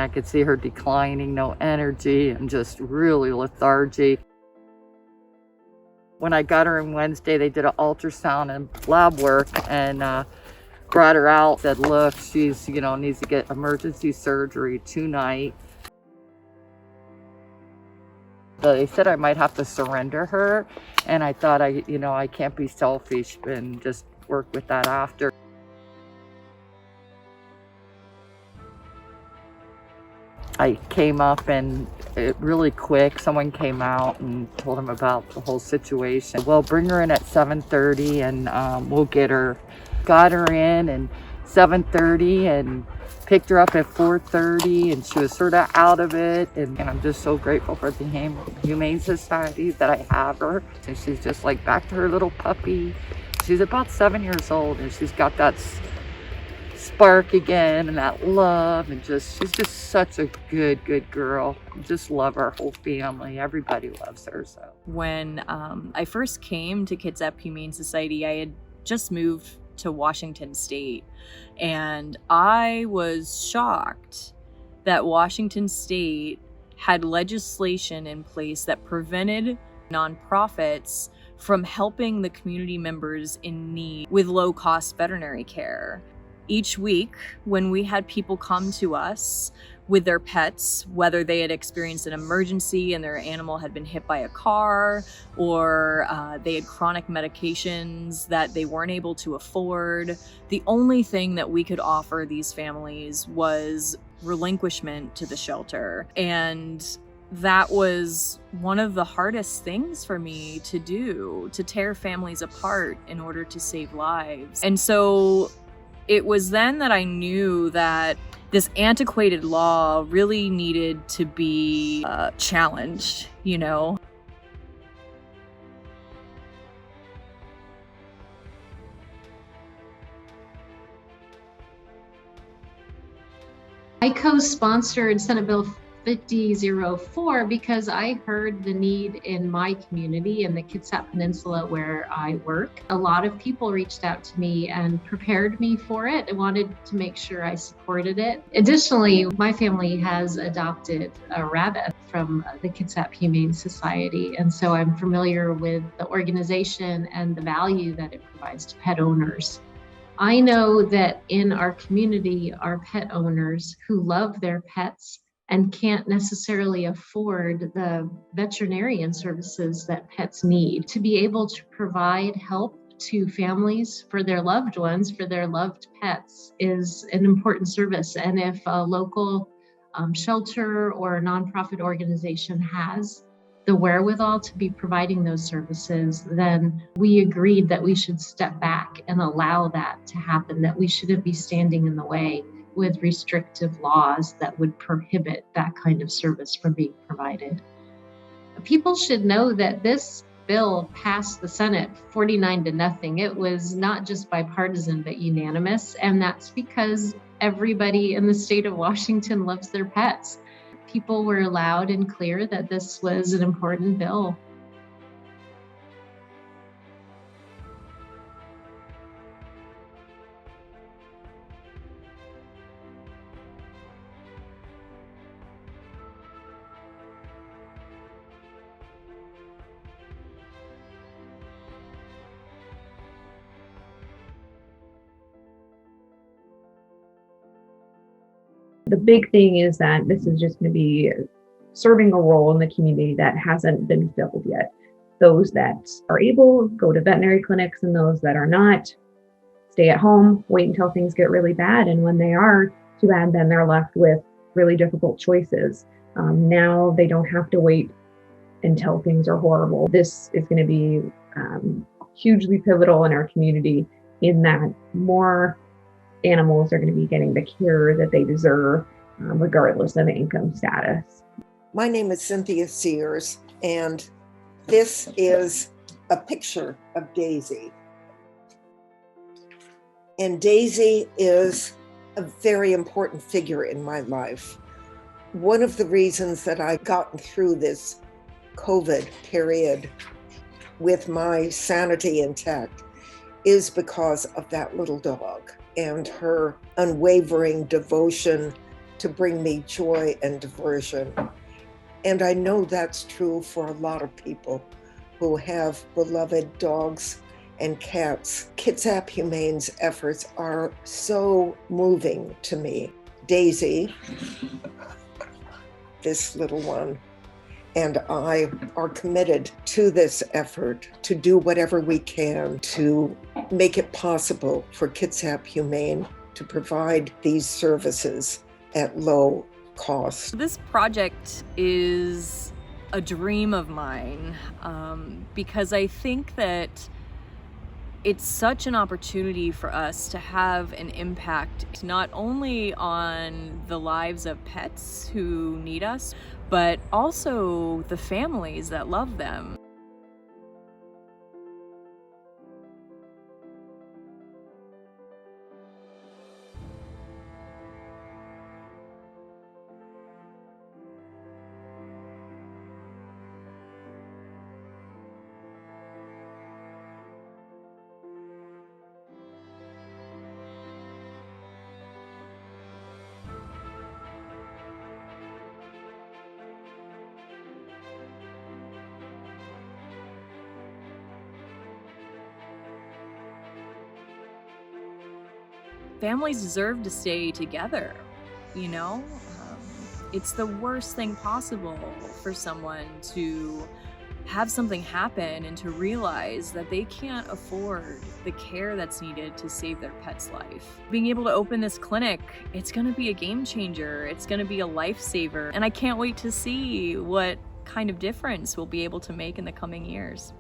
I could see her declining, no energy, and just really lethargy. When I got her on Wednesday, they did an ultrasound and lab work and brought her out, said, look, she's, needs to get emergency surgery tonight. They said I might have to surrender her, and I thought I can't be selfish and just work with that after. I came up and really quick, someone came out and told him about the whole situation. Well, bring her in at 7:30 and we'll get her. Got her in and 7:30 and picked her up at 4:30, and she was sort of out of it. And I'm just so grateful for the Humane Society that I have her. And she's just like back to her little puppy. She's about 7 years old and she's got that spark again and that love, and she's just such a good girl. Just love our whole family. Everybody loves her. So when I first came to Kitsap Humane Society, I had just moved to Washington State, and I was shocked that Washington State had legislation in place that prevented nonprofits from helping the community members in need with low-cost veterinary care. Each week, when we had people come to us with their pets, whether they had experienced an emergency and their animal had been hit by a car, or they had chronic medications that they weren't able to afford, the only thing that we could offer these families was relinquishment to the shelter. And that was one of the hardest things for me to do, to tear families apart in order to save lives. And so it was then that I knew that this antiquated law really needed to be challenged, I co-sponsored Senate Bill 5004 because I heard the need in my community in the Kitsap Peninsula where I work. A lot of people reached out to me and prepared me for it. I wanted to make sure I supported it. Additionally, my family has adopted a rabbit from the Kitsap Humane Society, and so I'm familiar with the organization and the value that it provides to pet owners. I know that in our community are pet owners who love their pets and can't necessarily afford the veterinarian services that pets need. To be able to provide help to families for their loved ones, for their loved pets, is an important service. And if a local shelter or a nonprofit organization has the wherewithal to be providing those services, then we agreed that we should step back and allow that to happen, that we shouldn't be standing in the way with restrictive laws that would prohibit that kind of service from being provided. People should know that this bill passed the Senate 49-0. It was not just bipartisan, but unanimous. And that's because everybody in the state of Washington loves their pets. People were loud and clear that this was an important bill. The big thing is that this is just going to be serving a role in the community that hasn't been filled yet. Those that are able, go to veterinary clinics, and those that are not, stay at home, wait until things get really bad. And when they are too bad, then they're left with really difficult choices. Now they don't have to wait until things are horrible. This is going to be hugely pivotal in our community in that more animals are going to be getting the care that they deserve, regardless of income status. My name is Cynthia Sears, and this is a picture of Daisy. And Daisy is a very important figure in my life. One of the reasons that I've gotten through this COVID period with my sanity intact is because of that little dog and her unwavering devotion to bring me joy and diversion. And I know that's true for a lot of people who have beloved dogs and cats. Kitsap Humane's efforts are so moving to me. Daisy, this little one, and I are committed to this effort to do whatever we can to make it possible for Kitsap Humane to provide these services at low cost. This project is a dream of mine because I think that it's such an opportunity for us to have an impact not only on the lives of pets who need us, but also the families that love them. Families deserve to stay together, you know? It's the worst thing possible for someone to have something happen and to realize that they can't afford the care that's needed to save their pet's life. Being able to open this clinic, it's gonna be a game changer. It's gonna be a lifesaver. And I can't wait to see what kind of difference we'll be able to make in the coming years.